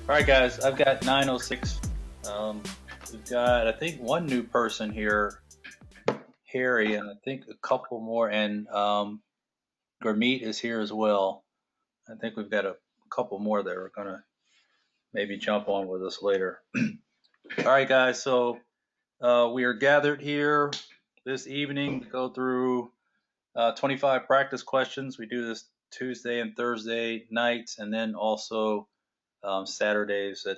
All right, guys, I've got 906. We've got, I think, one new person here, Harry, and I think a couple more, and Gurmeet is here as well. I think we've got a couple more that are going to maybe jump on with us later. All right, guys, so we are gathered here this evening to go through 25 practice questions. We do this Tuesday and Thursday nights, and then also Saturdays at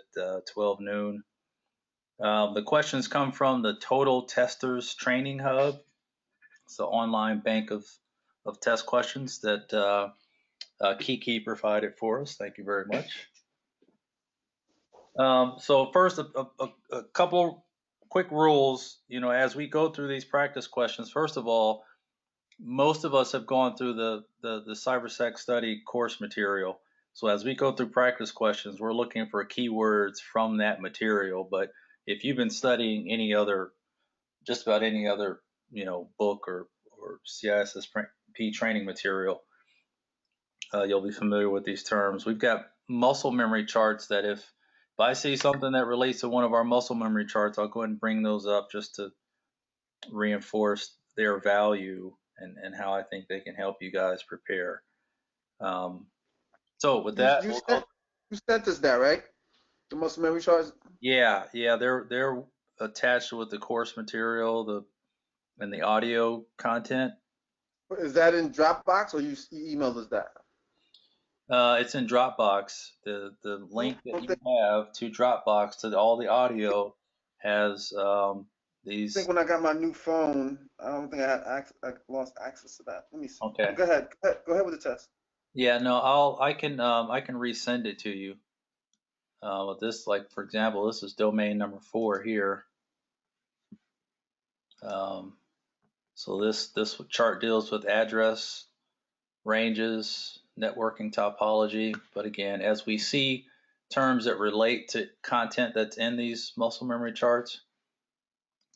12 noon. The questions come from the Total Testers Training Hub. It's the online bank of test questions that Kiki provided for us. Thank you very much. So first, a couple quick rules. You know, as we go through these practice questions, first of all, most of us have gone through the CyberSecStudy course material. So as we go through practice questions, we're looking for keywords from that material. But if you've been studying any other, just about any other, book or CISSP training material, you'll be familiar with these terms. We've got muscle memory charts that if I see something that relates to one of our muscle memory charts, I'll go ahead and bring those up just to reinforce their value and how I think they can help you guys prepare. So with that, you sent us that, right? The muscle memory charts. Yeah, they're attached with the course material, and the audio content. Is that in Dropbox or you emailed us that? It's in Dropbox. The link that you have to Dropbox to all the audio has these. I think when I got my new phone, I don't think I lost access to that. Let me see. Okay. Go ahead with the test. Yeah, no, I can resend it to you. With this, like for example, this is domain number 4 here. So this chart deals with address ranges, networking topology. But again, as we see terms that relate to content that's in these muscle memory charts,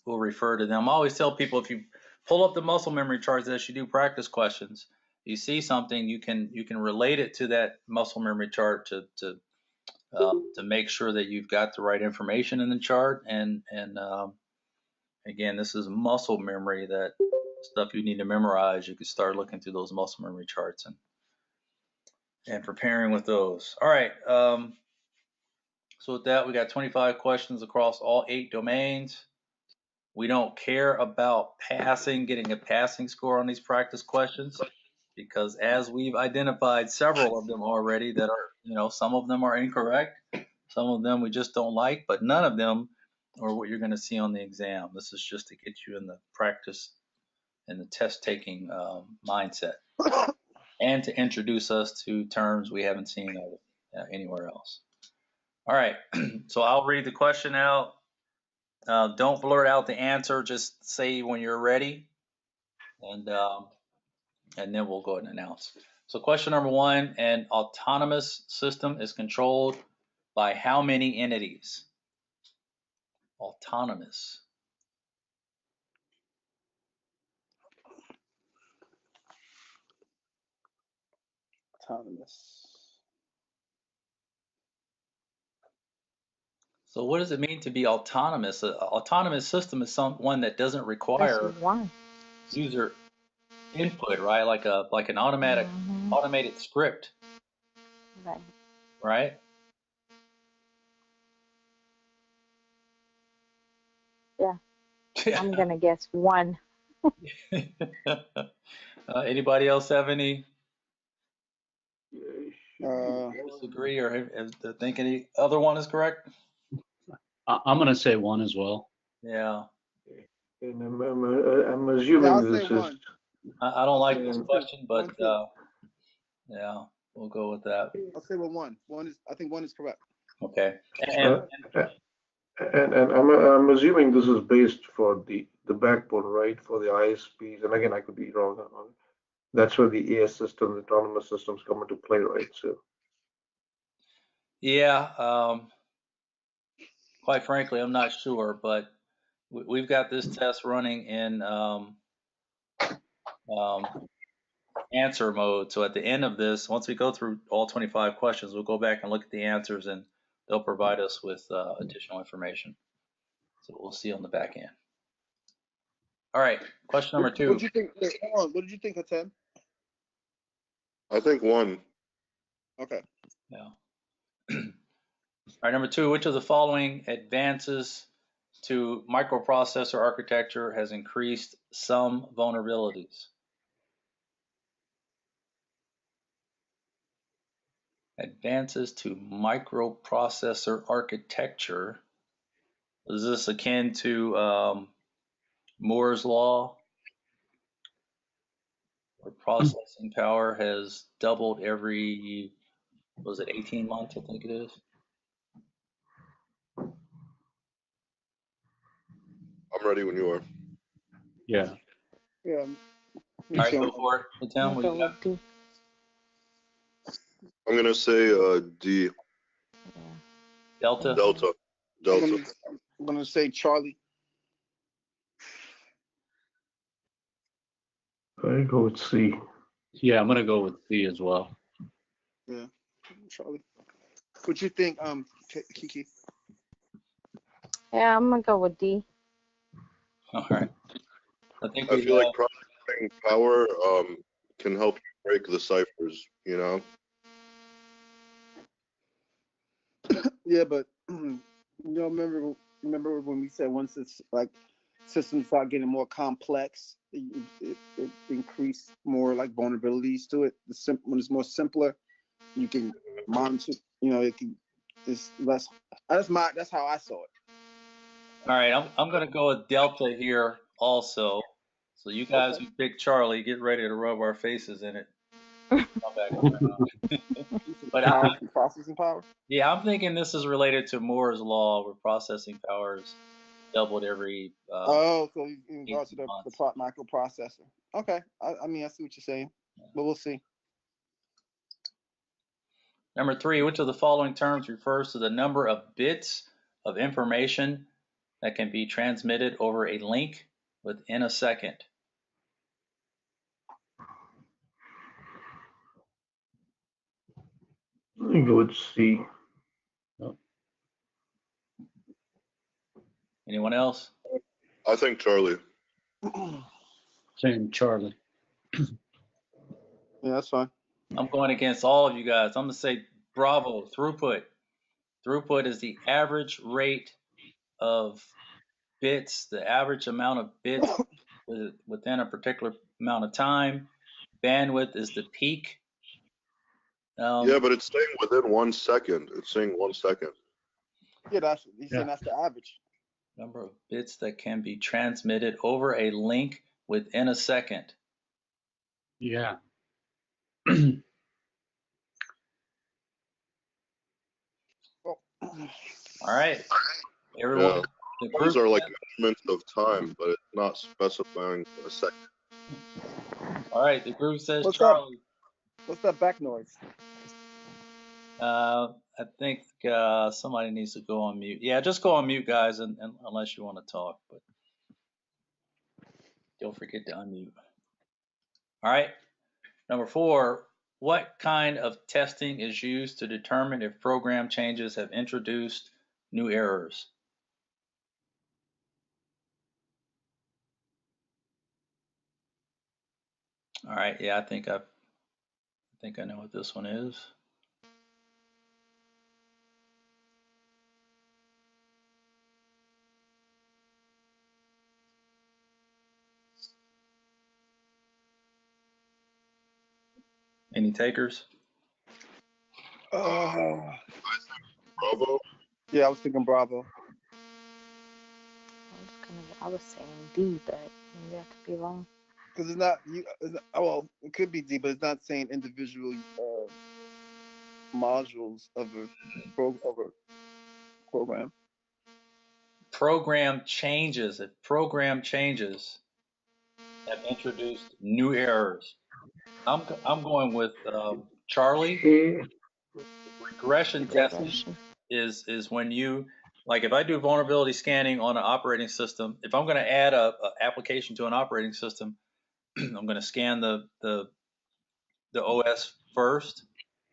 we'll refer to them. I always tell people, if you pull up the muscle memory charts as you do practice questions, you see something, you can relate it to that muscle memory chart to make sure that you've got the right information in the chart. And again, this is muscle memory, that stuff you need to memorize. You can start looking through those muscle memory charts and preparing with those. All right. So with that, we got 25 questions across all 8 domains. We don't care about getting a passing score on these practice questions, because as we've identified several of them already that are, some of them are incorrect, some of them we just don't like, but none of them are what you're going to see on the exam. This is just to get you in the practice and the test taking mindset, and to introduce us to terms we haven't seen anywhere else. All right, so I'll read the question out. Don't blurt out the answer. Just say when you're ready, and then we'll go ahead and announce. So question number 1, an autonomous system is controlled by how many entities? Autonomous. So what does it mean to be autonomous? An autonomous system is one that doesn't require user input, right? Like an automated script. Right? Yeah. I'm gonna guess 1. Anybody else have any disagree or think any other one is correct? I'm going to say 1 as well. Yeah. And I'm assuming this is. I don't like this question, but yeah, we'll go with that. I'll say 1. I think 1 is correct. Okay. And I'm assuming this is based for the backbone, right? For the ISPs, and again, I could be wrong on it. That's where the AS system, the autonomous systems, come into play, right? So. Yeah. Quite frankly, I'm not sure, but we've got this test running in answer mode. So at the end of this, once we go through all 25 questions, we'll go back and look at the answers, and they'll provide us with additional information. So we'll see on the back end. All right, question number 2. What did you think? Wait, hold on. What did you think of 10? I think 1. Okay. Yeah. All right, number 2, which of the following advances to microprocessor architecture has increased some vulnerabilities? Advances to microprocessor architecture. Is this akin to Moore's law, where processing power has doubled every, was it 18 months, I think it is? I'm ready when you are. Yeah. Yeah. All right, go for it. Hey, Tim, I'll what go you got? with D. I'm gonna say D. Yeah. Delta? Delta. Delta. I'm gonna say Charlie. I go with C. Yeah, I'm gonna go with C as well. Yeah, Charlie. What you think, Kiki? Yeah, I'm gonna go with D. All right. I think I we feel like processing power can help you break the ciphers, you know? Yeah, but remember when we said once it's like systems start getting more complex, it increase more like vulnerabilities to it. When it's more simpler, you can monitor. It's less. That's how I saw it. All right, I'm going to go with Delta here also. So you guys who pick Charlie, get ready to rub our faces in it. Come back around. But Processing power. yeah, I'm thinking this is related to Moore's law, where processing power is doubled every. So in regards to the months. microprocessor. Okay, I mean I see what you're saying, but we'll see. Number 3, which of the following terms refers to the number of bits of information that can be transmitted over a link within a second? I go with C. Anyone else? I think Charlie. Same, Charlie. Yeah, that's fine. I'm going against all of you guys. I'm going to say Bravo, throughput. Throughput is the average rate of bits, the average amount of bits within a particular amount of time. Bandwidth is the peak. Yeah, but it's saying within 1 second. It's saying 1 second. Yeah, he's saying that's the average. Number of bits that can be transmitted over a link within a second. Yeah. All right, everyone. Yeah. The Those group are like measurements of time, but it's not specifying a second. All right, the group says What's Charlie. What's that back noise? I think somebody needs to go on mute. Yeah, just go on mute, guys, and unless you want to talk, but don't forget to unmute. All right, number 4, what kind of testing is used to determine if program changes have introduced new errors? All right, yeah, I think I know what this one is. Any takers? Bravo. Yeah, I was thinking Bravo. I was saying D, but maybe I could be wrong. Because it's not well, it could be D, but it's not saying individual modules of a program. Program changes. If program changes have introduced new errors. I'm going with Charlie. A. Regression testing is when you, like, if I do vulnerability scanning on an operating system, if I'm going to add a application to an operating system, I'm going to scan the OS first,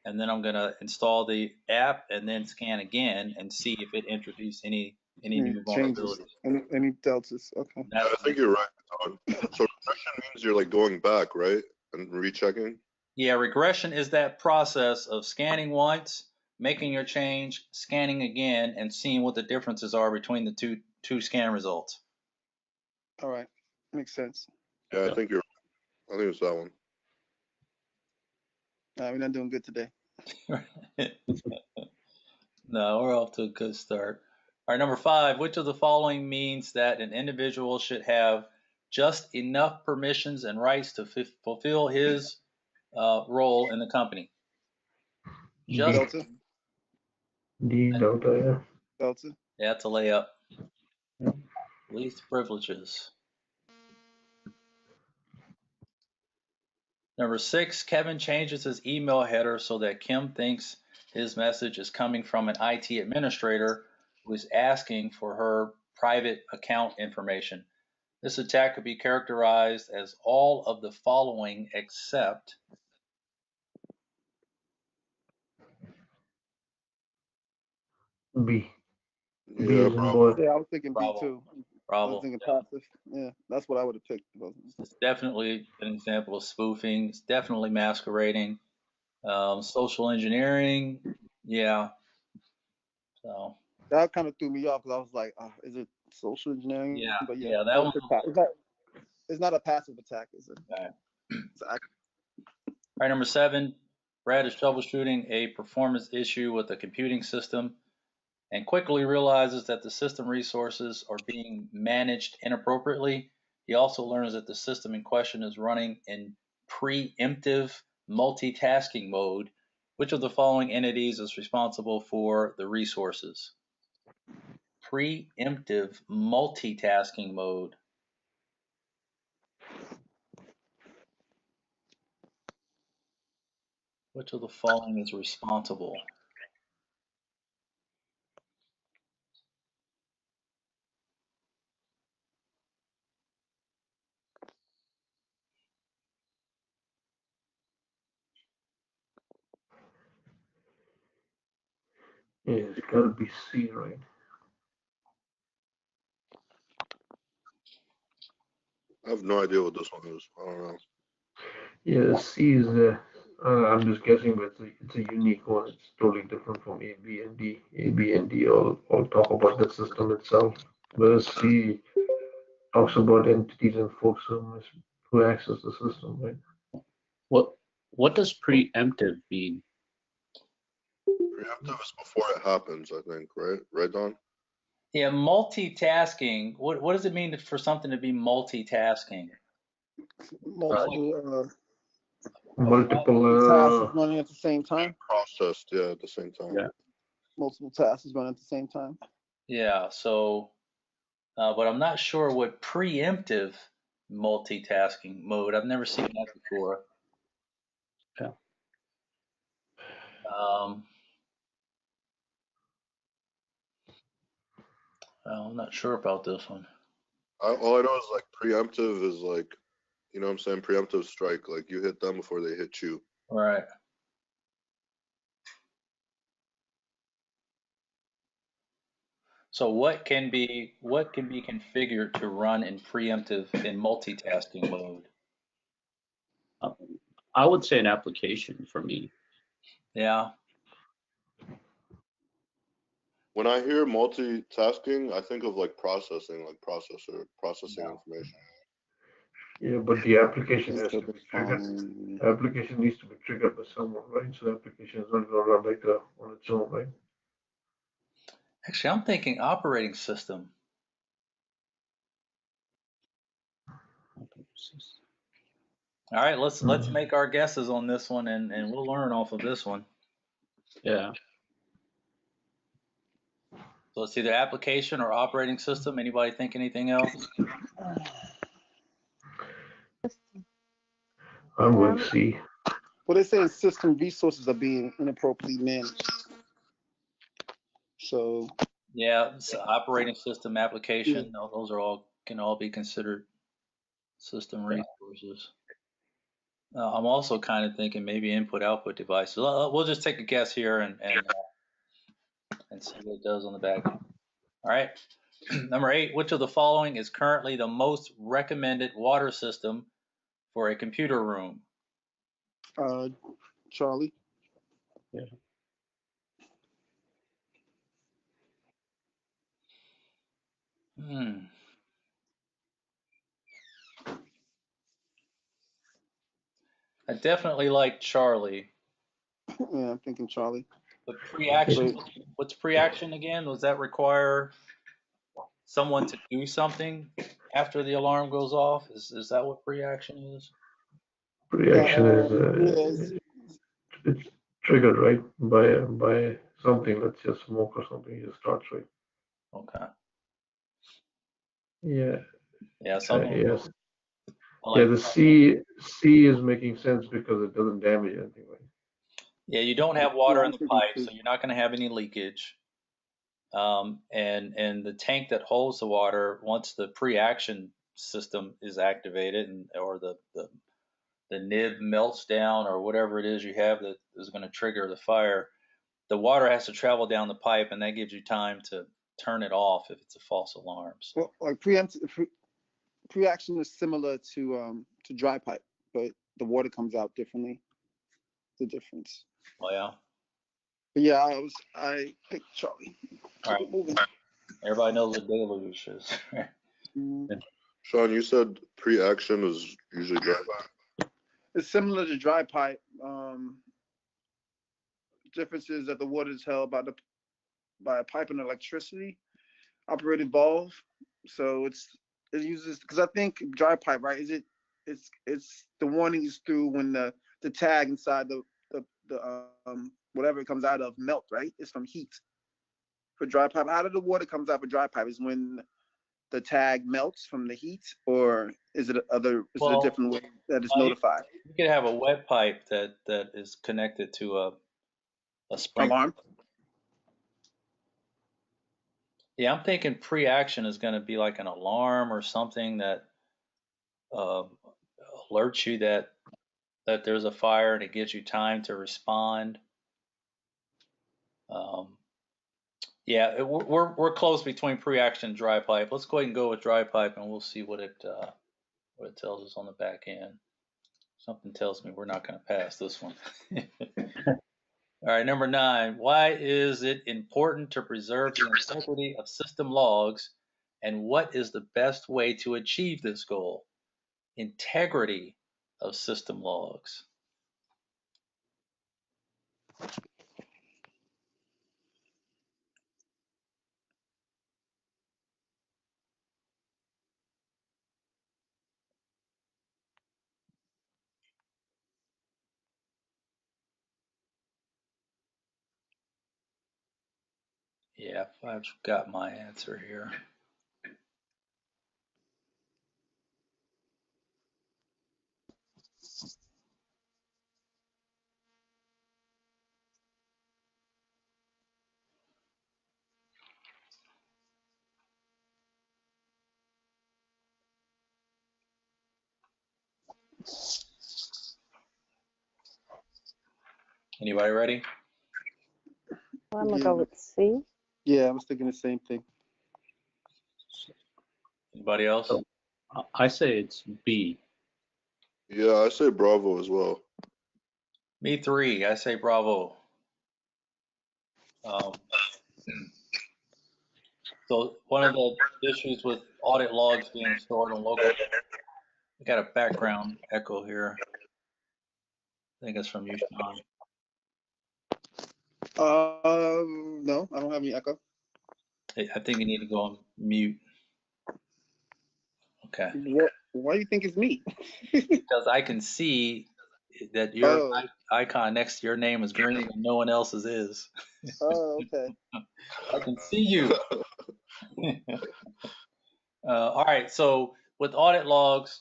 and then I'm going to install the app and then scan again and see if it introduced any new changes, vulnerabilities. any deltas. Okay. Yeah, I think you're right, Don. So regression means you're like going back, right, and rechecking. Yeah, regression is that process of scanning once, making your change, scanning again, and seeing what the differences are between the two scan results. All right, makes sense. Yeah, I think you're. I think it's that one. We're not doing good today. No, we're off to a good start. All right, number 5, which of the following means that an individual should have just enough permissions and rights to fulfill his role in the company? Just Delta. Delta, yeah. Delta. Yeah, it's a layup. Yeah. Least privileges. Number 6, Kevin changes his email header so that Kim thinks his message is coming from an IT administrator who is asking for her private account information. This attack could be characterized as all of the following except B. B Yeah, is in bro. boy. Yeah, I was thinking B Bravo. too. I Bravo. was thinking passive. Yeah, that's what I would have picked. It's definitely an example of spoofing. It's definitely masquerading. Social engineering, yeah. So That kind of threw me off because I was like, is it social engineering? yeah, But yeah, yeah, that one. it's not a passive attack, is it? Okay. It's active. All right, number 7, Brad is troubleshooting a performance issue with a computing system and quickly realizes that the system resources are being managed inappropriately. He also learns that the system in question is running in preemptive multitasking mode. Which of the following entities is responsible for the resources? Preemptive multitasking mode. Which of the following is responsible? Yeah, it's gotta be C, right? I have no idea what this one is. I don't know. Yeah, C is I'm just guessing, but it's a unique one. It's totally different from A, B, and D. A, B, and D all talk about the system itself. Whereas C talks about entities and folks who access the system, right? What does preemptive mean? Preemptive is before it happens, I think, right? Right, Don? Yeah, multitasking. What does it mean for something to be multitasking? Multiple Multiple, tasks running at the same time. Processed, yeah, at the same time. Yeah. Multiple tasks running at the same time. Yeah, so, but I'm not sure what preemptive multitasking mode. I've never seen that before. Yeah. I'm not sure about this one. All I know is like preemptive is like, you know what I'm saying? Preemptive strike. Like you hit them before they hit you. Right. So what can be configured to run in preemptive in multitasking mode? I would say an application for me. Yeah. When I hear multitasking, I think of like processing, like processing No. information. yeah, but the application has to be triggered. Fine. Application needs to be triggered by someone, right? So the application is not gonna run like that on its own, right? Actually, I'm thinking operating system. All right, let's make our guesses on this one, and we'll learn off of this one. Yeah. So it's either application or operating system. Anybody think anything else? I'm going to C. Well, they say system resources are being inappropriately managed. So Yeah, so operating system, application. Those are all can all be considered system resources. I'm also kind of thinking maybe input-output devices. We'll just take a guess here and see what it does on the back end. All right. Number 8, which of the following is currently the most recommended water system for a computer room? Charlie. Yeah. I definitely like Charlie. Yeah, I'm thinking Charlie. But pre-action, But what's pre-action again? Does that require someone to do something after the alarm goes off? Is that what pre-action is? Reaction is yes. it's triggered right by something. Let's just smoke or something. It just starts right. Okay. Yeah. Yeah, so I'm gonna Yes. go. I Yeah. like. The C is making sense because it doesn't damage anything, right? Yeah, you don't have Yeah, water in I'm the thinking pipe, too. so you're not going to have any leakage. And the tank that holds the water, once the pre-action system is activated or the nib melts down or whatever it is you have that is going to trigger the fire, the water has to travel down the pipe, and that gives you time to turn it off if it's a false alarm. So, Well, like pre-action is similar to dry pipe, but the water comes out differently. The difference. well, yeah. But yeah, I picked Charlie. All Keep right. it moving. Everybody knows what deluge is. Mm, Sean, you said pre-action is usually dry. It's similar to dry pipe. Difference is that the water is held by a pipe and electricity operated valve. So it uses, because I think dry pipe, right? It's the warning is through when the tag inside the whatever it comes out of melt, right? It's from heat. For dry pipe, how did the water comes out for dry pipe? Is when the tag melts from the heat, or is it a Well, different way that is notified? you could have a wet pipe that is connected to a sprinkler. Alarm. Yeah, I'm thinking pre-action is going to be like an alarm or something that uh, alerts you that there's a fire and it gives you time to respond. Um, yeah, we're close between pre-action and dry pipe. Let's go ahead and go with dry pipe, and we'll see what it tells us on the back end. Something tells me we're not going to pass this one. All right, number 9. Why is it important to preserve the integrity of system logs, and what is the best way to achieve this goal? Integrity of system logs. Yeah, I've got my answer here. Anybody ready? Well, I'm gonna Yeah, go with C. yeah, I was thinking the same thing. Anybody else? So I say it's B. Yeah, I say Bravo as well. Me 3. I say bravo. Um, so one of the issues with audit logs being stored on local, we got a background echo here. I think it's from you, Sean. No, I don't have any echo. I think you need to go on mute. Okay. Why do you think it's me? Because I can see that your Oh, icon next to your name is green and no one else's is. okay. I can see you. All right. So with audit logs,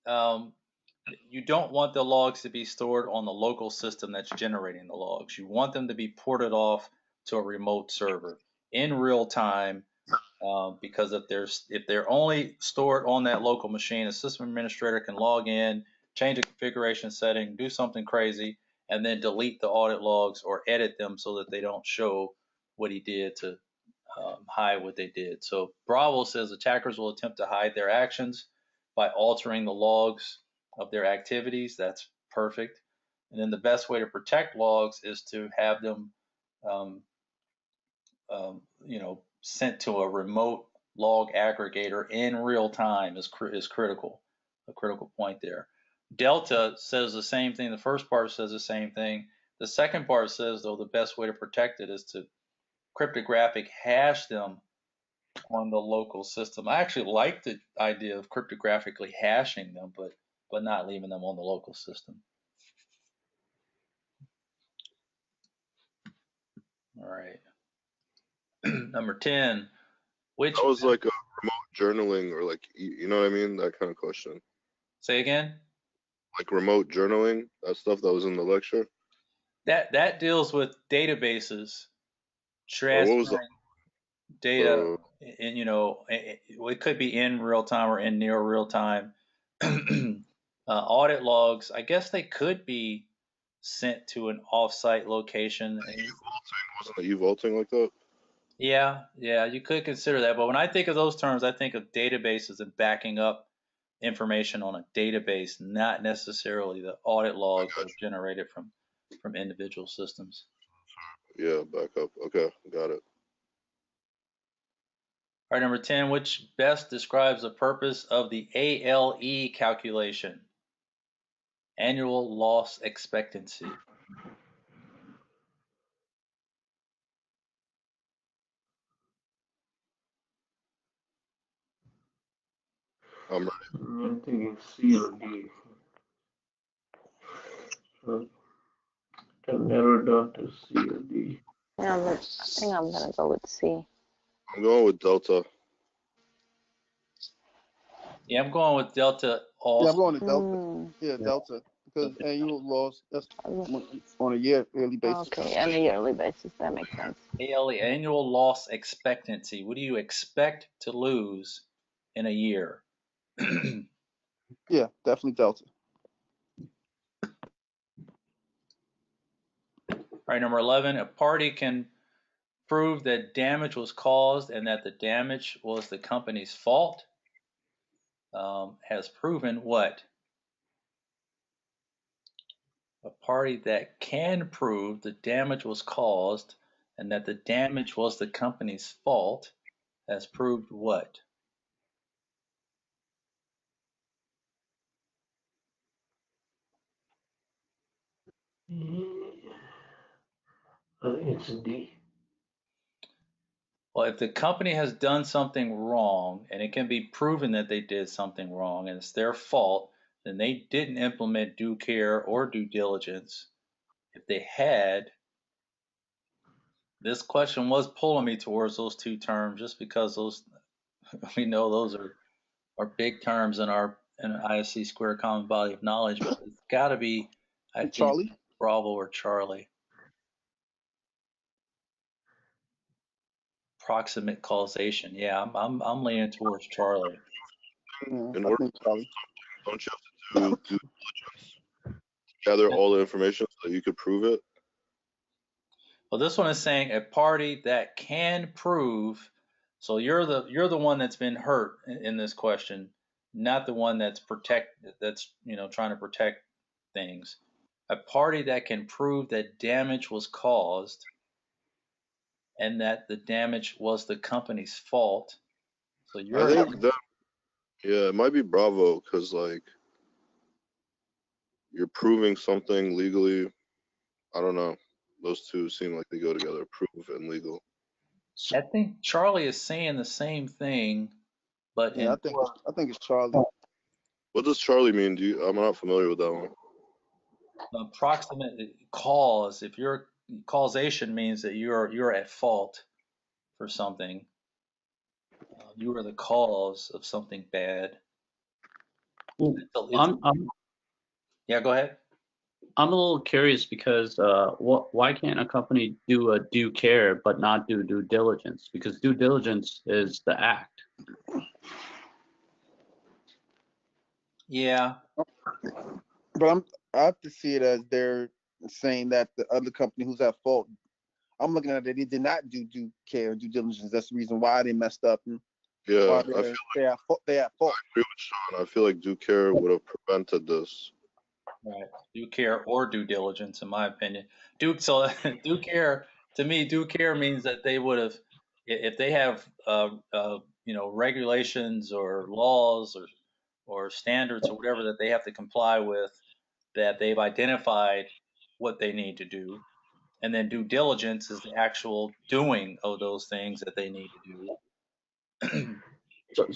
um, you don't want the logs to be stored on the local system that's generating the logs. You want them to be ported off to a remote server in real time, because if they're only stored on that local machine, a system administrator can log in, change a configuration setting, do something crazy, and then delete the audit logs or edit them so that they don't show what he did to hide what they did. So Bravo says attackers will attempt to hide their actions by altering the logs of their activities. That's perfect. And then the best way to protect logs is to have them, um, sent to a remote log aggregator in real time is critical, a critical point there. Delta says the same thing. The first part says the same thing. The second part says, though, the best way to protect it is to cryptographic hash them on the local system. I actually like the idea of cryptographically hashing them, but not leaving them on the local system. All right. Number 10, which That was like a remote journaling, or like, you know what I mean? That kind of question. say again? Like remote journaling, that stuff that was in the lecture. That deals with databases Or what was that? transferring data, and it could be in real time or in near real time. Audit logs, I guess they could be sent to an offsite location. Wasn't it e-vaulting like that? Yeah, you could consider that. But when I think of those terms, I think of databases and backing up information on a database, not necessarily the audit logs that are generated from individual systems. Yeah, backup. Okay, got it. All right, number 10, which best describes the purpose of the ALE calculation? Annual loss expectancy. I'm thinking C or D. So can narrow down to C or D. Yeah, I think I'm gonna go with C. I'm going with Delta. Yeah, I'm going with Delta also. Yeah, I'm going to Delta. Yeah, Delta. Because annual loss, that's on a yearly basis. Okay, on a yearly basis, that makes sense. ALE, annual loss expectancy. What do you expect to lose in a year? Yeah, definitely Delta. All right, number 11, a party can prove that damage was caused and that the damage was the company's fault. Has proven what? A party that can prove the damage was caused and that the damage was the company's fault has proved what? I think it's D. Well, if the company has done something wrong and it can be proven that they did something wrong and it's their fault, then they didn't implement due care or due diligence. If they had, this question was pulling me towards those two terms just because those we know those are big terms in our ISC square common body of knowledge, but it's got to be, I think, Charlie? Bravo or Charlie. Proximate causation. Yeah, I'm leaning towards Charlie. Yeah, In I order, think Charlie. don't you have to do due diligence? Gather all the information so that you could prove it? Well, this one is saying a party that can prove. So you're the one that's been hurt in this question, not the one that's trying to protect things. A party that can prove that damage was caused and that the damage was the company's fault. So I think that, yeah, it might be Bravo, because like you're proving something legally. I don't know. Those two seem like they go together, proof and legal. I think Charlie is saying the same thing, but Yeah, I think it's Charlie. What does Charlie mean? I'm not familiar with that one. Approximate cause. If your causation means that you're at fault for something, you are the cause of something bad. Yeah, go ahead. I'm a little curious because why can't a company do a due care but not do due diligence? Because due diligence is the act. Yeah. But I have to see it as they're saying that the other company who's at fault. I'm looking at it. They did not do due care, due diligence. That's the reason why they messed up and Yeah, why they at fault. They at fault. I agree with Sean. I feel like due care would have prevented this. Right. Due care or due diligence, in my opinion. So due care, to me, due care means that they would have, if they have, regulations or laws or standards or whatever that they have to comply with, that they've identified what they need to do. And then due diligence is the actual doing of those things that they need to do.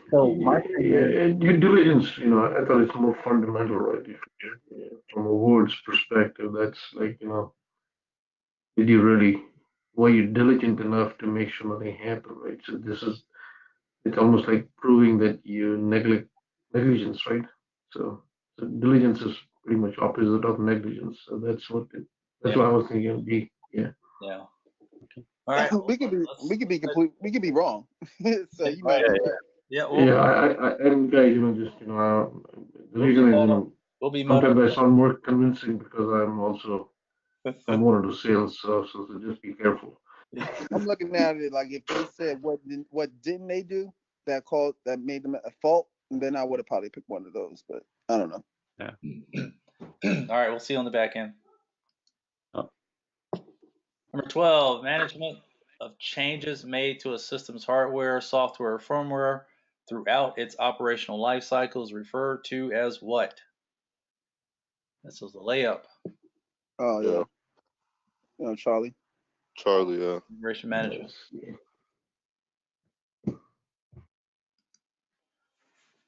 So my thing Yeah, is, and due diligence, I thought it's more fundamental, right? From a words perspective, that's like, did you really, were you diligent enough to make sure nothing happened, right? So it's almost like proving that you negligence, right? So diligence is pretty much opposite of negligence. So that's Yeah. what I was thinking it'd be. Yeah. Yeah. All right. we could be Let's- we could be wrong. So you right. might be yeah, right. Yeah. Yeah, and guys, just, the reason is, We'll be sometimes I motivated. sound more convincing because I'm more into sales, so just be careful. I'm looking at it like if they said what didn't they do that made them at fault, then I would have probably picked one of those. But I don't know. yeah. All right, we'll see you on the back end. Oh, Number 12, management of changes made to a system's hardware, software, or firmware throughout its operational life cycle is referred to as what? This is the layup. Oh Yeah, yeah, Charlie. Charlie. Yeah. Configuration management. Yes.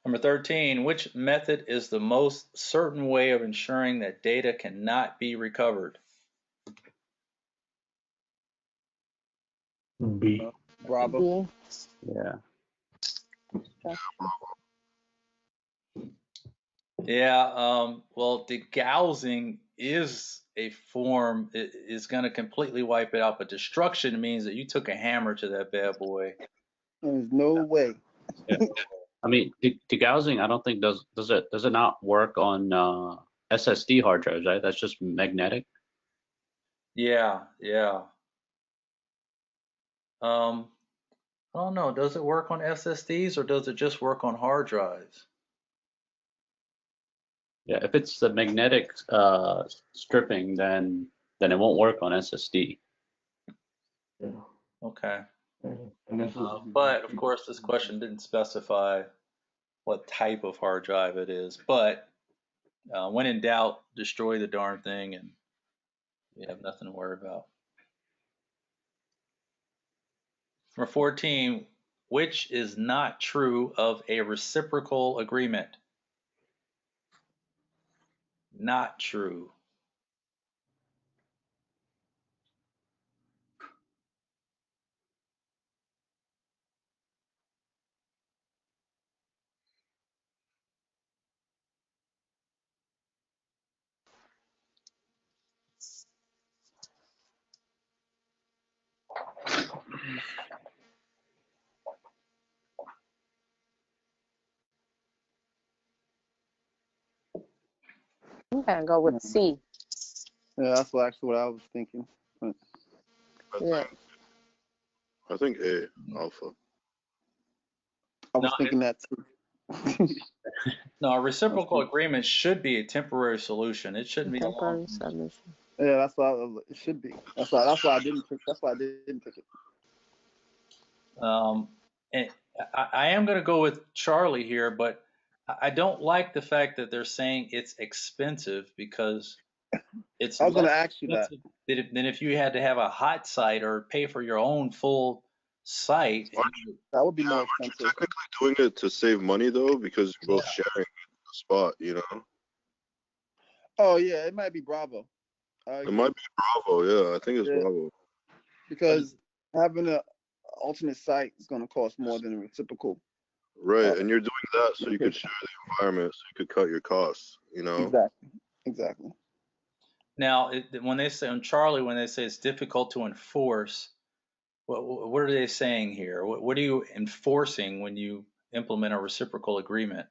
Number 13, which method is the most certain way of ensuring that data cannot be recovered? B. Bravo. B. yeah. Yeah, well, degaussing is a form, it is going to completely wipe it out, but destruction means that you took a hammer to that bad boy. There's no way. Yeah. I mean, degaussing, I don't think does it not work on SSD hard drives, right? That's just magnetic. Yeah, yeah. Um, I don't know. Does it work on SSDs or does it just work on hard drives? Yeah, if it's the magnetic stripping, then it won't work on SSD. Yeah. Okay. And this is But of course, this question didn't specify what type of hard drive it is. But when in doubt, destroy the darn thing and you have nothing to worry about. Number 14, which is not true of a reciprocal agreement? Not true. I'm gonna go with C. Yeah, that's actually what I was thinking. But Yeah. I think A, alpha. I No, was thinking that too. no, a reciprocal agreement should be a temporary solution. It shouldn't be a long Temporary solution. Yeah, that's why it should be. That's why I didn't pick. That's why I didn't pick it. And I am going to go with Charlie here, but I don't like the fact that they're saying it's expensive because it's I was gonna less ask you that. expensive than if you had to have a hot site or pay for your own full site. That would be Yeah, more aren't you expensive. technically doing it to save money though? Because you're both sharing the spot, Oh yeah, it might be Bravo. I It agree. might be Bravo, yeah. I think it's Yeah, Bravo. because having a alternate site is gonna cost more than a reciprocal. Right, and you're doing that so you could location. share the environment, so you could cut your costs, Exactly. Now, when they say on Charlie, when they say it's difficult to enforce, what are they saying here? What are you enforcing when you implement a reciprocal agreement?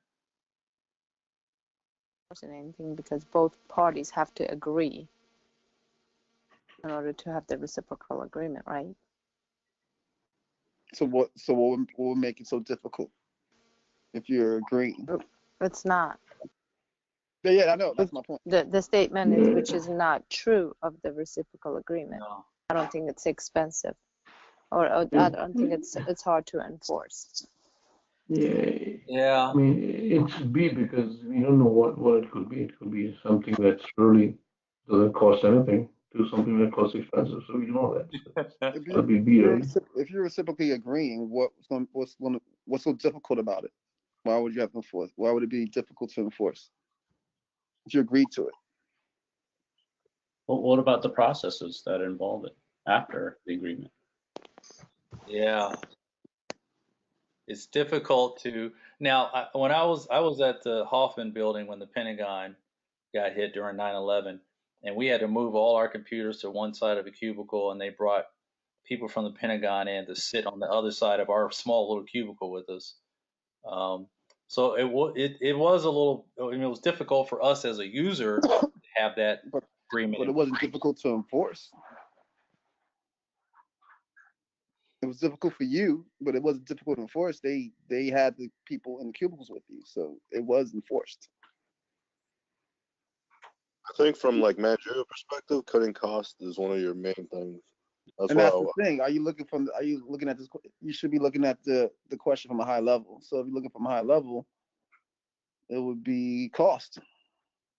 anything because both parties have to agree in order to have the reciprocal agreement, right? So what would make it so difficult if you're agreeing? It's not. Yeah, I know. That's my point. The statement is which is not true of the reciprocal agreement. No. I don't think it's expensive, or I don't think it's hard to enforce. Yeah. I mean, it's B because we don't know what it could be. It could be something that's really doesn't cost anything to something that costs expensive. So we don't know that. So If that'd be B, right? if you're reciprocally agreeing, what's so difficult about it? Why would you have to enforce? Why would it be difficult to enforce if you agreed to it? Well, what about the processes that involve it after the agreement? Yeah. It's difficult to now. When I was at the Hoffman building when the Pentagon got hit during 9/11, and we had to move all our computers to one side of a cubicle, and they brought people from the Pentagon in to sit on the other side of our small little cubicle with us. So it was a little. I mean, it was difficult for us as a user to have that But agreement. it wasn't difficult to enforce. It was difficult for you, but it wasn't difficult to enforce. They had the people in the cubicles with you, so it was enforced. I think from like managerial perspective, cutting costs is one of your main things. That's And why that's the thing. Are you looking at this? You should be looking at the question from a high level. So if you're looking from a high level, it would be cost.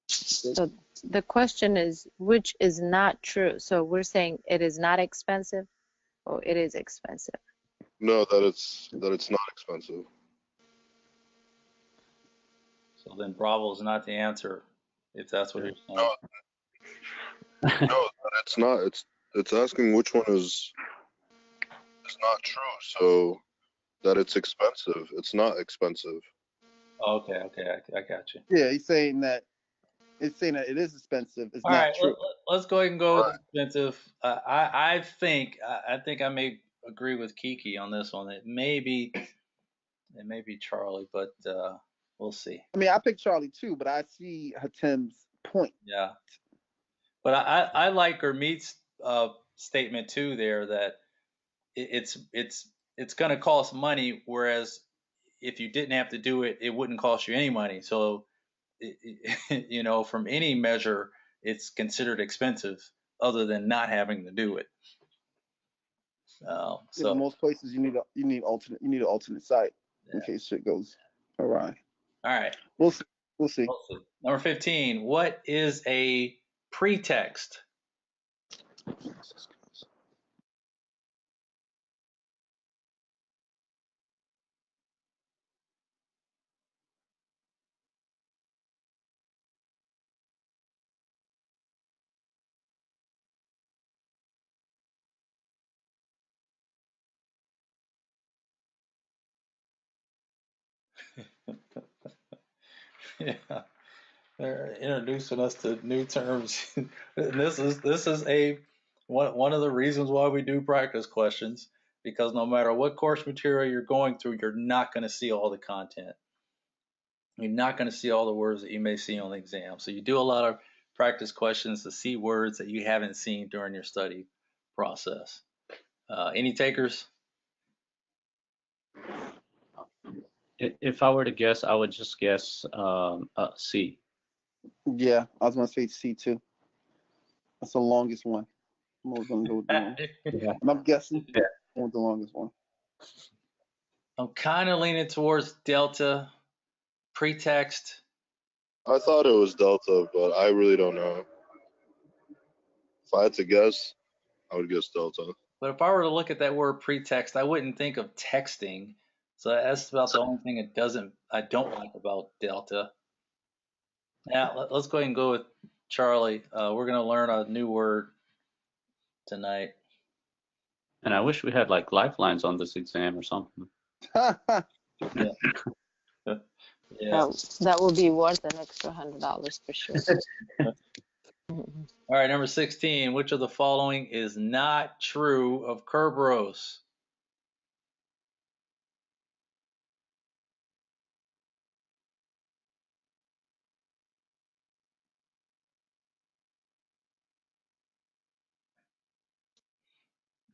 So the question is which is not true. So we're saying it is not expensive, or it is expensive. no, that it's not expensive. So then Bravo is not the answer, if that's what you're saying. No, it's not. It's asking which one is not true. So that it's expensive. It's not expensive. Okay, I got you. Yeah, he's saying that it is expensive. It's All not right, true. let's go ahead and go with Right. expensive. I think I may agree with Kiki on this one. It may be Charlie, but we'll see. I mean, I picked Charlie too, but I see Hatem's point. Yeah, but I like Gurmeet's statement too there that it's going to cost money, whereas if you didn't have to do it, it wouldn't cost you any money. So you know, from any measure, it's considered expensive, other than not having to do it. In most places, you need an alternate site in case shit goes awry. All right. We'll see. We'll see. Number 15. What is a pretext? Yeah, they're introducing us to new terms. This is a one of the reasons why we do practice questions, because no matter what course material you're going through, you're not going to see all the content. You're not going to see all the words that you may see on the exam. So you do a lot of practice questions to see words that you haven't seen during your study process. Any takers? If I were to guess, I would just guess C. Yeah, I was gonna say C too. That's the longest one. I'm always gonna go with the one. Yeah. And I'm guessing Yeah. I want the longest one. I'm kind of leaning towards Delta. Pretext. I thought it was Delta, but I really don't know. If I had to guess, I would guess Delta. But if I were to look at that word pretext, I wouldn't think of texting. So that's about the only thing I don't like about Delta. Now let's go ahead and go with Charlie. We're going to learn a new word tonight. And I wish we had like lifelines on this exam or something. Yeah. Yeah. That will be worth an extra $100 for sure. All right, number 16. Which of the following is not true of Kerberos?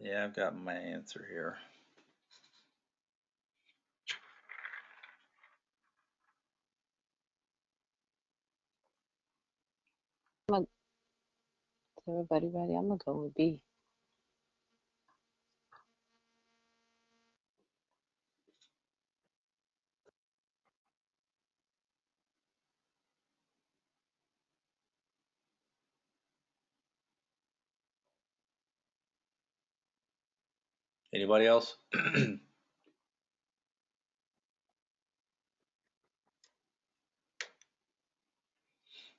Yeah, I've got my answer here. Is everybody ready? I'm gonna go with B. Anybody else?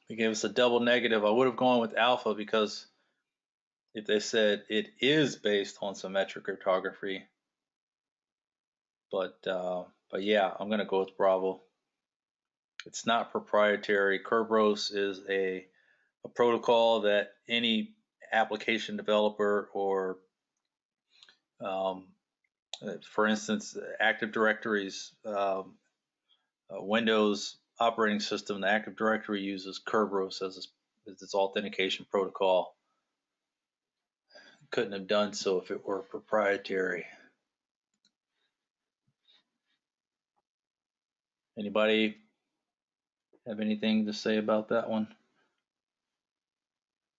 They gave us a double negative. I would have gone with alpha because if they said it is based on symmetric cryptography, but yeah, I'm gonna go with Bravo. It's not proprietary. Kerberos is a protocol that any application developer or, for instance, Active Directory's Windows operating system, the Active Directory uses Kerberos as its authentication protocol. Couldn't have done so if it were proprietary. Anybody have anything to say about that one?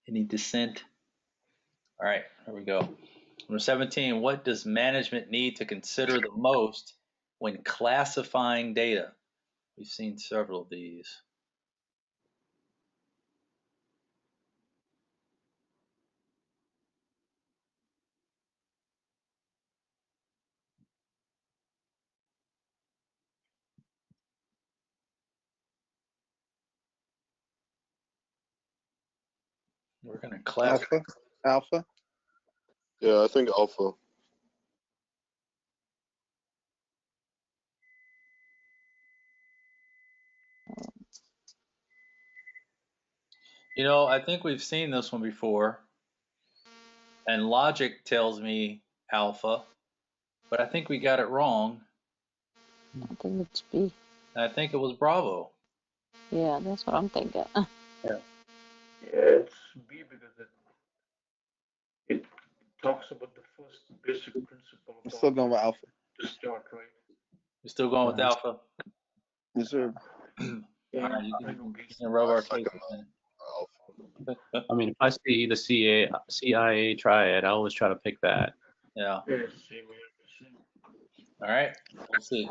Any dissent? All right, here we go. Number 17, what does management need to consider the most when classifying data? We've seen several of these. We're going to classify. Alpha. Yeah, I think alpha. You know, I think we've seen this one before, and logic tells me alpha, but I think we got it wrong. I think it's B. I think it was Bravo. Yeah, that's what I'm thinking. Yeah, it's B because it talks about the first basic principle I'm of still going with alpha. to start, right? You're still going with alpha? Yes, sir. All right, you I know can rub our Second cases then. alpha. I mean, if I see the CIA triad, I always try to pick that. Yeah. Yeah, same here. All right. We'll see.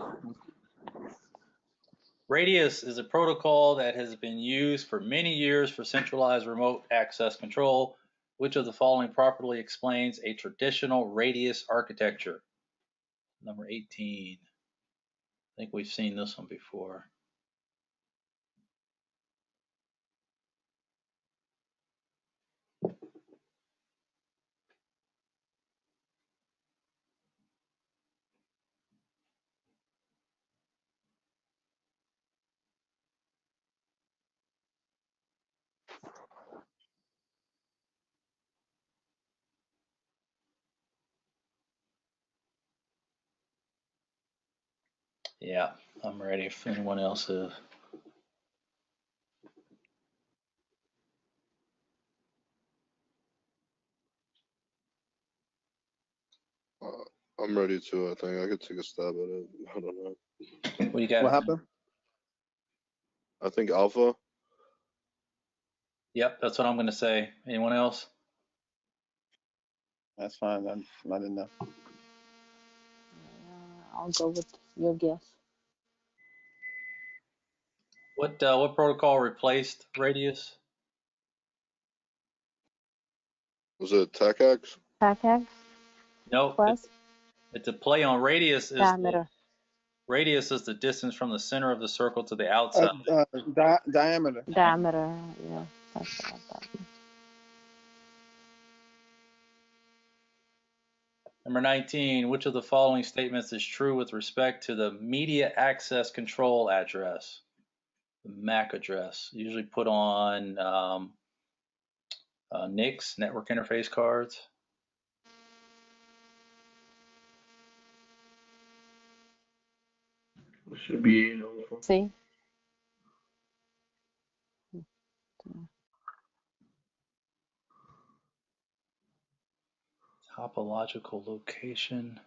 Radius is a protocol that has been used for many years for centralized remote access control. Which of the following properly explains a traditional radius architecture? Number 18. I think we've seen this one before. Yeah, I'm ready if anyone else is. I'm ready to. I think I could take a stab at it. I don't know. What do you got? What happened? I think alpha. Yep, that's what I'm going to say. Anyone else? That's fine. I didn't know. I'll go with your guess. What protocol replaced Radius? Was it TechX? TACAX Nope. plus It's a play on Radius. diameter. Radius is the distance from the center of the circle to the outside. Diameter. Diameter, yeah. That's what I thought. Number 19, which of the following statements is true with respect to the media access control address? The MAC address, usually put on NICs, network interface cards. It should be alpha. See? Topological location.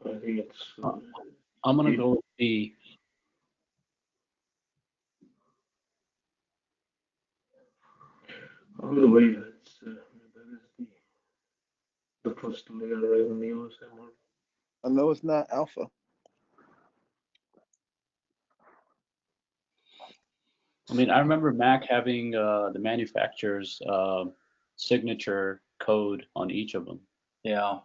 I think it's. I'm gonna go with B. By the way, it's that is the first layer right on the OSM. I know it's not alpha. I mean, I remember Mac having the manufacturer's signature code on each of them. Yeah.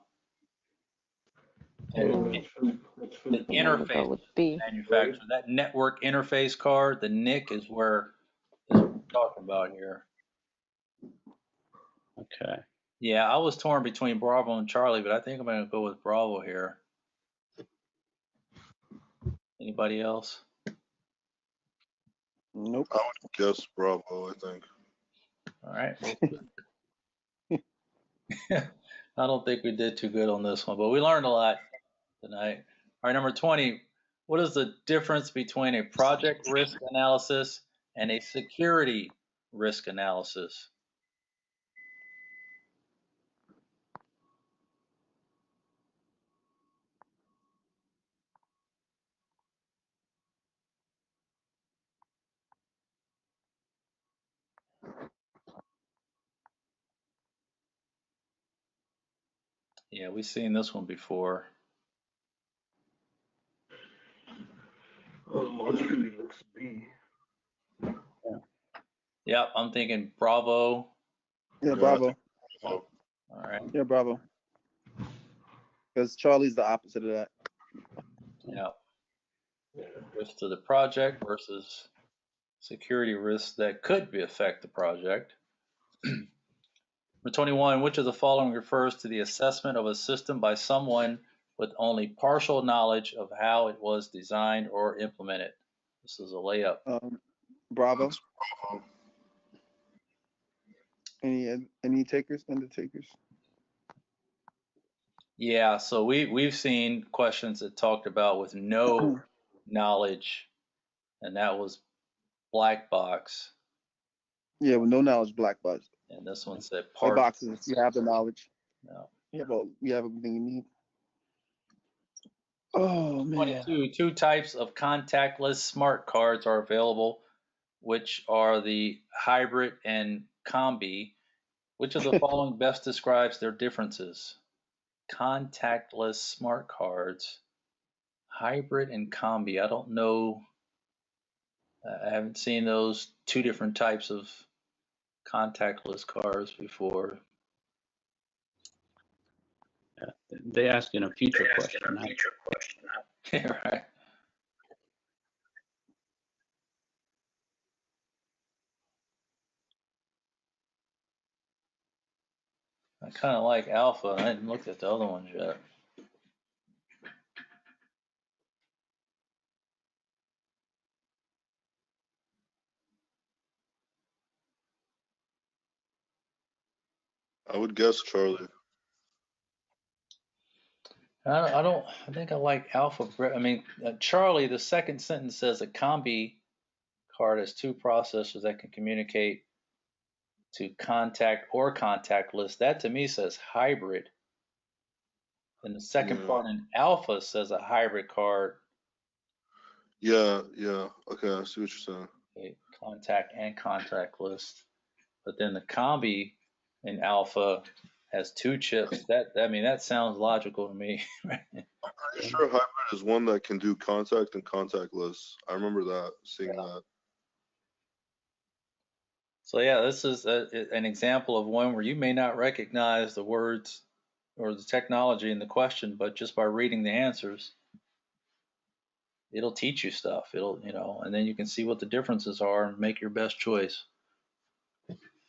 Oh, And the I'm gonna go interface with B. manufacturer, that network interface card, the NIC is what we're talking about here. Okay. Yeah, I was torn between Bravo and Charlie, but I think I'm going to go with Bravo here. Anybody else? Nope. I would guess Bravo, I think. All right. I don't think we did too good on this one, but we learned a lot tonight. All right, number 20. What is the difference between a project risk analysis and a security risk analysis? Yeah, we've seen this one before. Logically, it's B. Yep, I'm thinking Bravo. Yeah, Yeah, Bravo. Bravo. All right. Yeah, Bravo. Because Charlie's the opposite of that. Yeah. Risk to the project versus security risks that could affect the project. Number 21, which of the following refers to the assessment of a system by someone with only partial knowledge of how it was designed or implemented? This is a layup. Bravo. That's Bravo. Any takers? Undertakers? Yeah, so we've seen questions that talked about with no knowledge, and that was black box. Yeah, with no knowledge, black box. And this one said White partial. boxes, you have the knowledge. No. You have everything you need. Oh man. 22, two types of contactless smart cards are available, which are the hybrid and combi. Which of the following best describes their differences? Contactless smart cards, hybrid and combi. I don't know. I haven't seen those two different types of contactless cards before. Yeah. They ask in a future question. Yeah, right. I kind of like Alpha. I hadn't looked at the other ones yet. I would guess Charlie. I think I like Alpha. I mean, Charlie, the second sentence says a combi card has two processors that can communicate to contact or contactless. That to me says hybrid. And the second Yeah. part in Alpha says a hybrid card, Yeah. Okay, I see what you're saying. okay, contact and contactless. But then the combi in Alpha has two chips. That sounds logical to me. Pretty sure hybrid is one that can do contact and contactless. I remember that, seeing that. So yeah, this is an example of one where you may not recognize the words or the technology in the question, but just by reading the answers, it'll teach you stuff. And then you can see what the differences are and make your best choice.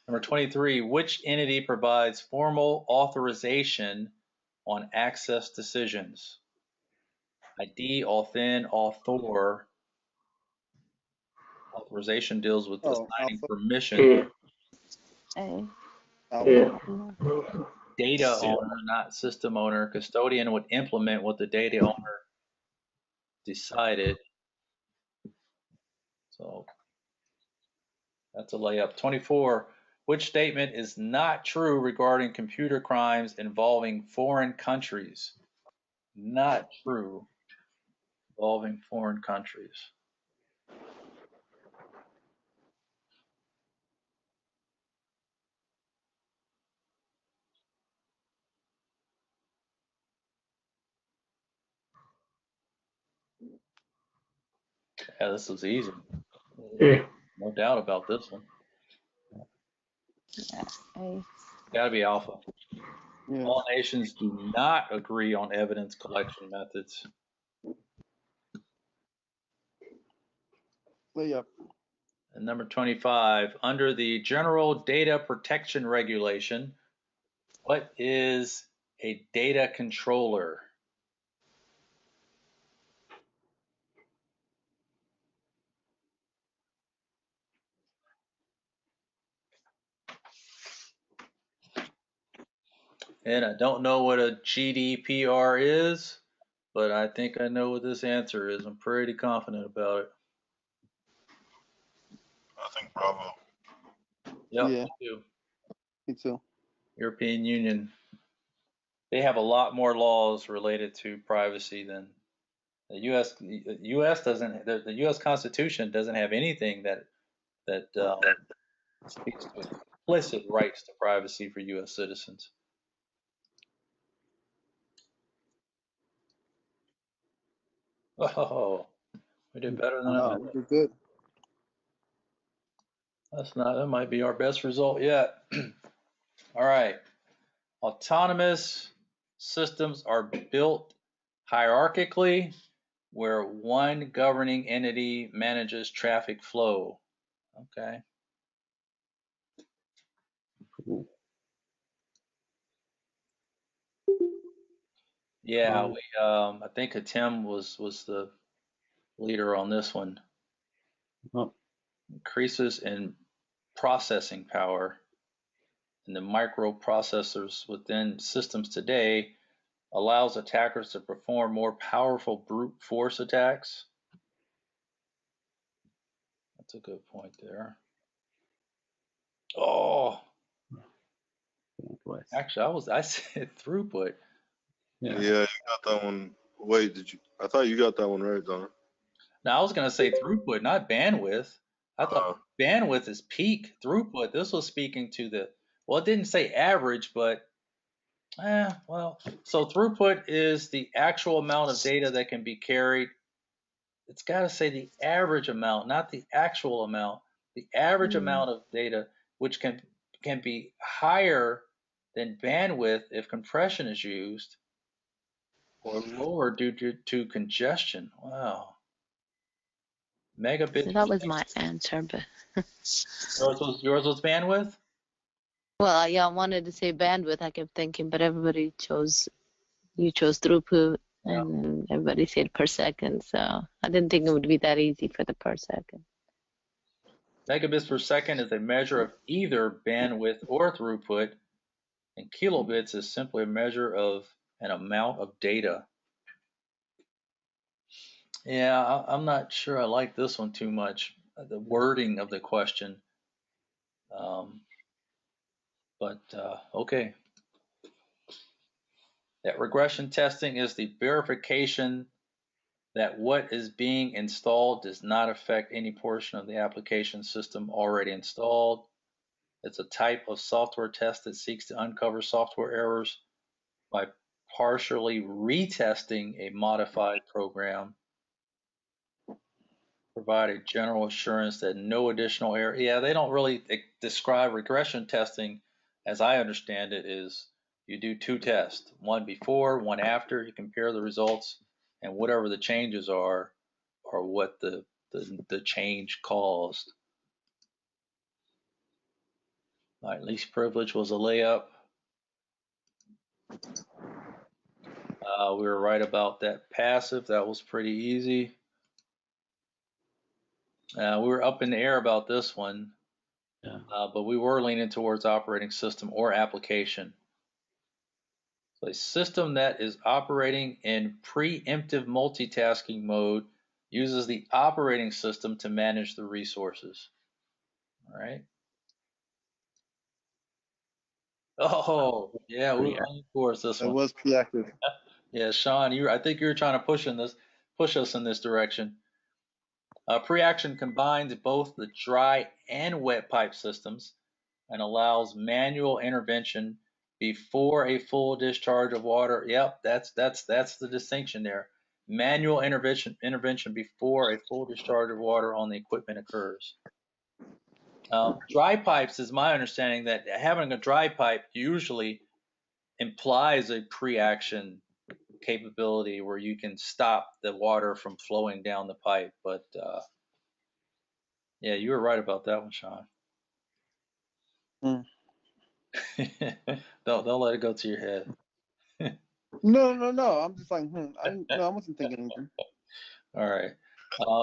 Number 23, which entity provides formal authorization on access decisions? ID, authn, author. Authorization deals with assigning Alpha. permission. A. Alpha. Data owner, not system owner. Custodian would implement what the data owner decided. So that's a layup. 24. Which statement is not true regarding computer crimes involving foreign countries? Not true involving foreign countries. Yeah, this was easy. A. No doubt about this one. A. Gotta be alpha. Yeah. All nations do not agree on evidence collection methods. Layup. And number 25, under the General Data Protection Regulation, what is a data controller? And I don't know what a GDPR is, but I think I know what this answer is. I'm pretty confident about it. I think Bravo. Yep, Yeah. me too. Me too. European Union. They have a lot more laws related to privacy than the U.S. The U.S. doesn't. The U.S. Constitution doesn't have anything that speaks to explicit rights to privacy for U.S. citizens. Oh, we did better than I Wow, thought. we did good. That might be our best result yet. All right. Autonomous systems are built hierarchically where one governing entity manages traffic flow. Okay. Yeah, we I think Tim was the leader on this one. Oh, Increases in processing power in the microprocessors within systems today allows attackers to perform more powerful brute force attacks. That's a good point there. Oh, actually, I said throughput. Yeah, you got that one. Wait, did you? I thought you got that one right, Donna. Now I was going to say throughput, not bandwidth. I thought bandwidth is peak throughput. This was speaking to the, well, it didn't say average, but so throughput is the actual amount of data that can be carried. It's got to say the average amount, not the actual amount. The average amount of data, which can be higher than bandwidth if compression is used, or lower due to congestion. Wow. Megabits So per that was second. my answer, but Yours was bandwidth? well, yeah, I wanted to say bandwidth. I kept thinking, but everybody you chose throughput, Yeah. and then everybody said per second. So I didn't think it would be that easy for the per second. Megabits per second is a measure of either bandwidth or throughput, and kilobits is simply a measure of an amount of data. Yeah, I'm not sure I like this one too much, the wording of the question. But okay. That regression testing is the verification that what is being installed does not affect any portion of the application system already installed. It's a type of software test that seeks to uncover software errors by partially retesting a modified program, provide a general assurance that no additional error. Yeah, they don't really describe regression testing, as I understand it, is you do two tests, one before, one after. You compare the results, and whatever the changes are what the change caused. All right, least privilege was a layup. We were right about that passive. That was pretty easy. We were up in the air about this one, but we were leaning towards operating system or application. So a system that is operating in preemptive multitasking mode uses the operating system to manage the resources. All right. Oh, yeah, we Yeah. were of course this It one. was preactive. Yeah, Sean, I think you were trying to push us in this direction. Pre-action combines both the dry and wet pipe systems and allows manual intervention before a full discharge of water. Yep, that's the distinction there. Manual intervention before a full discharge of water on the equipment occurs. Dry pipes is my understanding that having a dry pipe usually implies a pre-action capability where you can stop the water from flowing down the pipe. But yeah, you were right about that one, Sean. Mm. Don't let it go to your head. No. I'm just like, I wasn't thinking anything. All right.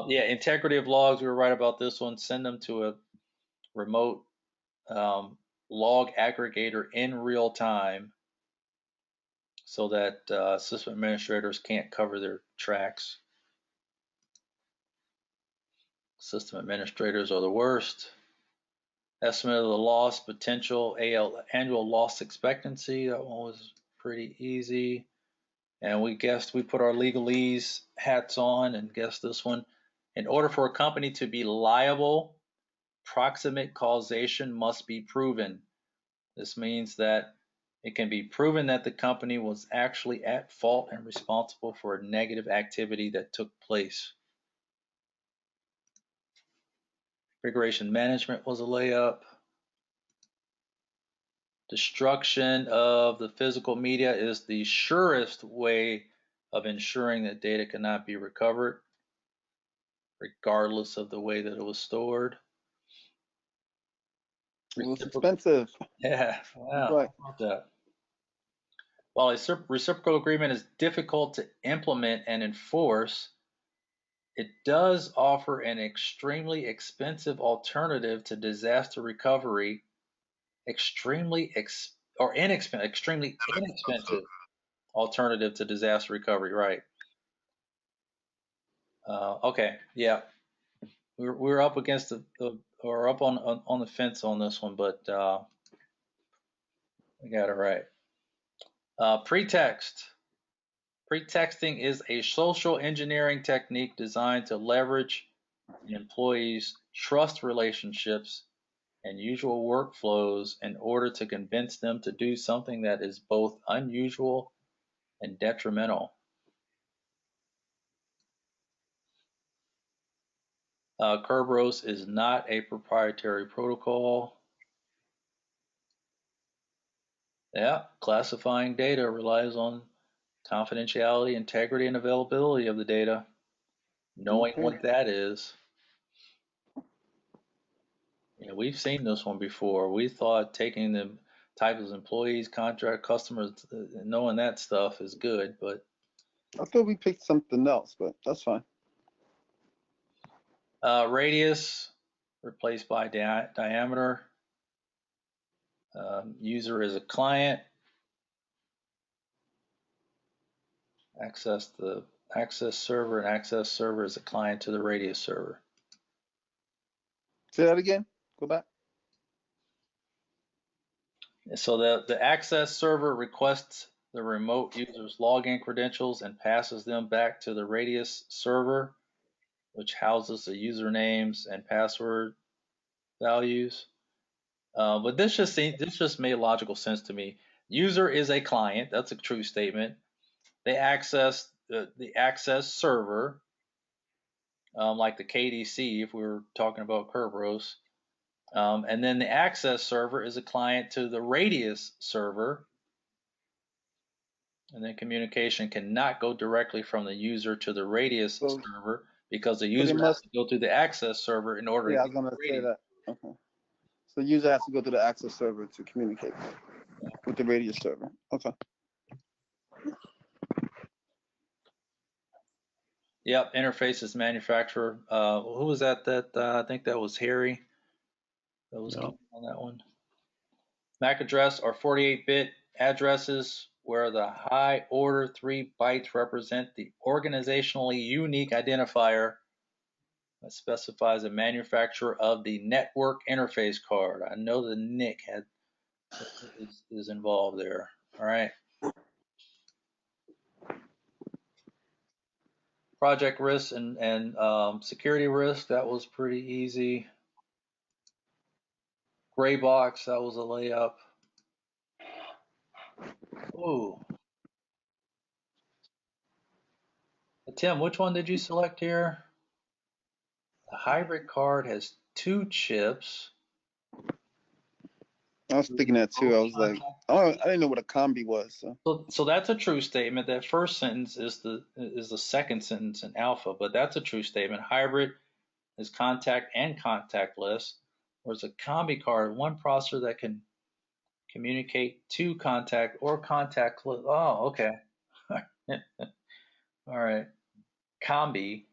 Yeah, integrity of logs. We were right about this one. Send them to a remote log aggregator in real time so that system administrators can't cover their tracks. System administrators are the worst. Estimate of the loss potential, annual loss expectancy. That one was pretty easy. And we put our legalese hats on and guessed this one. In order for a company to be liable, proximate causation must be proven. This means that it can be proven that the company was actually at fault and responsible for a negative activity that took place. Configuration management was a layup. Destruction of the physical media is the surest way of ensuring that data cannot be recovered, regardless of the way that it was stored. It was expensive. Yeah, wow, Right. how about that? While a reciprocal agreement is difficult to implement and enforce, it does offer an extremely expensive alternative to disaster recovery. Extremely inexpensive alternative to disaster recovery. Right. Okay. Yeah. We're up against or up on the fence on this one, but we got it right. Pretext. Pretexting is a social engineering technique designed to leverage an employee's trust relationships and usual workflows in order to convince them to do something that is both unusual and detrimental. Kerberos is not a proprietary protocol. Yeah, classifying data relies on confidentiality, integrity, and availability of the data. Knowing Okay. what that is. Yeah, we've seen this one before. We thought taking the type of employees, contract customers, knowing that stuff is good, but I thought we picked something else, but that's fine. radius replaced by diameter. User is a client. Access the access server, and access server is a client to the radius server. Say that again. Go back. So the access server requests the remote user's login credentials and passes them back to the radius server, which houses the usernames and password values. But this just made logical sense to me. User is a client. That's a true statement. They access the access server, like the KDC, if we were talking about Kerberos. And then the access server is a client to the radius server. And then communication cannot go directly from the user to the radius server because the user has to go through the access server in order to Yeah, I get was gonna the say radius. that. Okay. So the user has to go to the access server to communicate with the radius server. Okay. Yep, interfaces manufacturer. Who was that? I think that was Harry. That was Yeah. on that one. MAC address are 48-bit addresses where the high order 3 bytes represent the organizationally unique identifier that specifies a manufacturer of the network interface card. I know the NIC had is involved there. All right. Project risk and security risk, that was pretty easy. Gray box, that was a layup. Ooh. Tim, which one did you select here? The hybrid card has 2 chips. I was thinking that too. I was like, I didn't know what a combi was. So that's a true statement. That first sentence is the second sentence in alpha, but that's a true statement. Hybrid is contact and contactless, whereas a combi card, one processor that can communicate to contact or contactless. Oh, okay. All right. Combi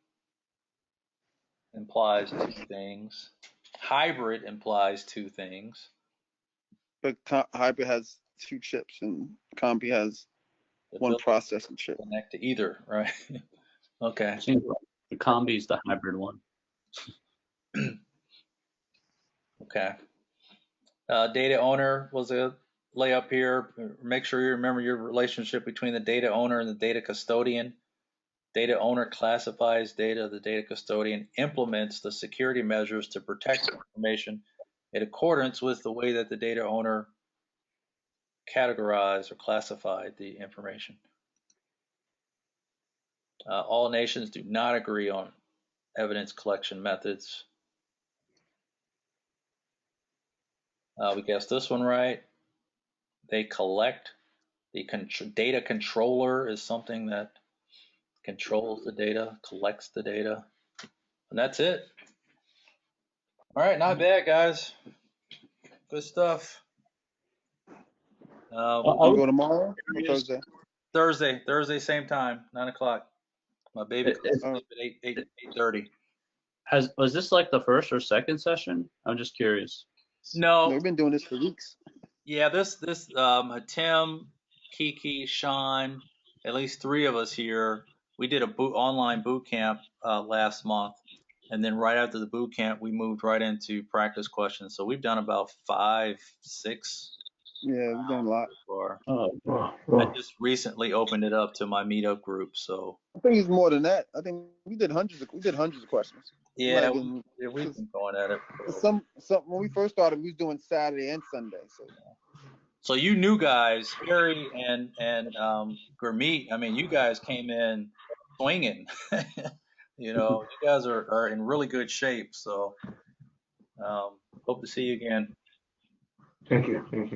implies 2 things. Hybrid implies 2 things. But hybrid has 2 chips and combi has The 1 ability processing chip. to connect to either, right? Okay. Seems like the combi is the hybrid one. Okay. Data owner was a layup here. Make sure you remember your relationship between the data owner and the data custodian. Data owner classifies data. The data custodian implements the security measures to protect information in accordance with the way that the data owner categorized or classified the information. All nations do not agree on evidence collection methods. We guessed this one right. They collect. The data controller is something that controls the data, collects the data, and that's it. All right, not bad, guys. Good stuff. We'll go tomorrow or Thursday? Thursday, same time, 9 o'clock. My baby goes to sleep at 8:30. Was this like the first or second session? I'm just curious. No, we've been doing this for weeks. Yeah, this Tim, Kiki, Sean, at least 3 of us here. We did a online boot camp last month, and then right after the boot camp, we moved right into practice questions. So we've done about 5, 6. Yeah, we've done a lot. Before. Wow. I just recently opened it up to my meetup group. So I think it's more than that. I think we did hundreds of questions. yeah, we've been going at it. Some when we first started, we was doing Saturday and Sunday. So you new guys, Harry and Gurmeet, I mean, you guys came in swinging. You guys are in really good shape. So hope to see you again. Thank you. You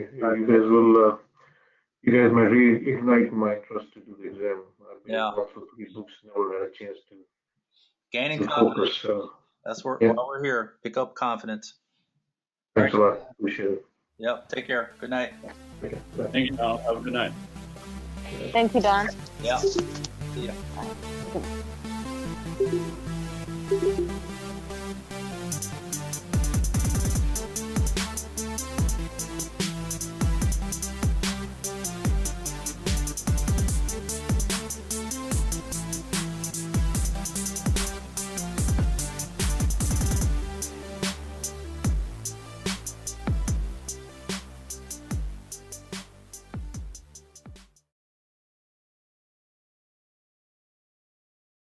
guys might reignite my interest to do the exam. I've been lots of books, never had a chance to gaining confidence. Focus. So that's why we're here. Pick up confidence. Thanks a lot. Appreciate it. Yep. Take care. Good night. Okay, thank you, Don. Have a good night. Thank you, Don. Yeah. See ya. Bye.